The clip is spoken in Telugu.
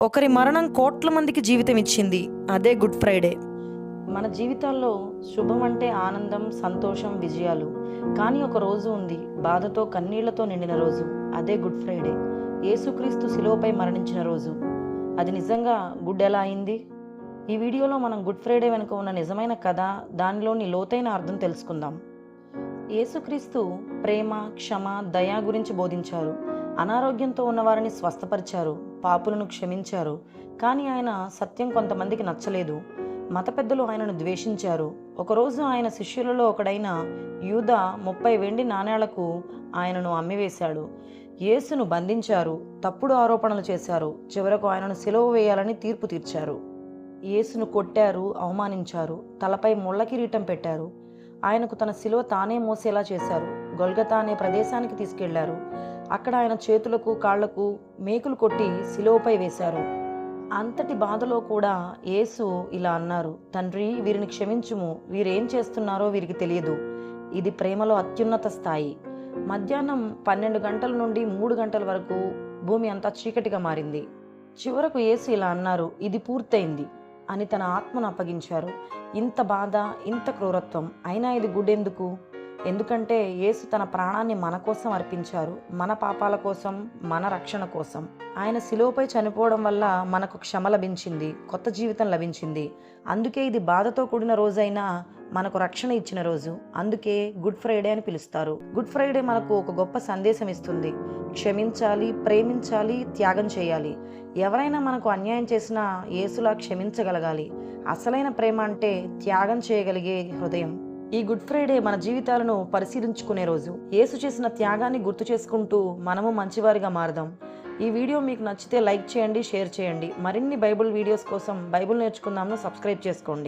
ఒకరి మరణం కోట్ల మందికి జీవితం ఇచ్చింది. అదే గుడ్ ఫ్రైడే. మన జీవితాల్లో శుభం అంటే ఆనందం, సంతోషం, విజయాలు. కానీ ఒక రోజు ఉంది, బాధతో కన్నీళ్లతో నిండిన రోజు. అదే గుడ్ ఫ్రైడే. యేసుక్రీస్తు శిలువపై మరణించిన రోజు. అది నిజంగా గుడ్ ఎలా అయింది? ఈ వీడియోలో మనం గుడ్ ఫ్రైడే వెనుక ఉన్న నిజమైన కథ, దానిలోని లోతైన అర్థం తెలుసుకుందాం. యేసుక్రీస్తు ప్రేమ, క్షమ, దయ గురించి బోధించారు. అనారోగ్యంతో ఉన్నవారిని స్వస్థపరిచారు, పాపులను క్షమించారు. కానీ ఆయన సత్యం కొంతమందికి నచ్చలేదు. మత పెద్దలు ఆయనను ద్వేషించారు. ఒకరోజు ఆయన శిష్యులలో ఒకడైన యూదా 30 వెండి నాణేలకు ఆయనను అమ్మివేశాడు. యేసును బంధించారు, తప్పుడు ఆరోపణలు చేశారు. చివరకు ఆయనను సిలువ వేయాలని తీర్పు తీర్చారు. యేసును కొట్టారు, అవమానించారు, తలపై ముళ్ళ కిరీటం పెట్టారు. ఆయనకు తన సిలువ తానే మోసేలా చేశారు. గొల్గతా అనే ప్రదేశానికి తీసుకెళ్లారు. అక్కడ ఆయన చేతులకు కాళ్లకు మేకులు కొట్టి సిలువపై వేశారు. అంతటి బాధలో కూడా యేసు ఇలా అన్నారు, తండ్రి, వీరిని క్షమించుము, వీరేం చేస్తున్నారో వీరికి తెలియదు. ఇది ప్రేమలో అత్యున్నత స్థాయి. మధ్యాహ్నం 12 గంటల నుండి 3 గంటల వరకు భూమి అంతా చీకటిగా మారింది. చివరకు యేసు ఇలా అన్నారు, ఇది పూర్తయింది అని తన ఆత్మను అప్పగించారు. ఇంత బాధ, ఇంత క్రూరత్వం, అయినా ఇది గుడ్ ఎందుకు? ఎందుకంటే యేసు తన ప్రాణాన్ని మన కోసం అర్పించారు. మన పాపాల కోసం, మన రక్షణ కోసం. ఆయన శిలువపై చనిపోవడం వల్ల మనకు క్షమ లభించింది, కొత్త జీవితం లభించింది. అందుకే ఇది బాధతో కూడిన రోజైనా మనకు రక్షణ ఇచ్చిన రోజు. అందుకే గుడ్ ఫ్రైడే అని పిలుస్తారు. గుడ్ ఫ్రైడే మనకు ఒక గొప్ప సందేశం ఇస్తుంది. క్షమించాలి, ప్రేమించాలి, త్యాగం చేయాలి. ఎవరైనా మనకు అన్యాయం చేసినా యేసులా క్షమించగలగాలి. అసలైన ప్రేమ అంటే త్యాగం చేయగలిగే హృదయం. ఈ గుడ్ ఫ్రైడే మన జీవితాలను పరిశీలించుకునే రోజు. యేసు చేసిన త్యాగాన్ని గుర్తు చేసుకుంటూ మనము మంచివారిగా మారదాం. ఈ వీడియో మీకు నచ్చితే లైక్ చేయండి, షేర్ చేయండి. మరిన్ని బైబిల్ వీడియోస్ కోసం బైబిల్ నేర్చుకుందాంను సబ్స్క్రైబ్ చేసుకోండి.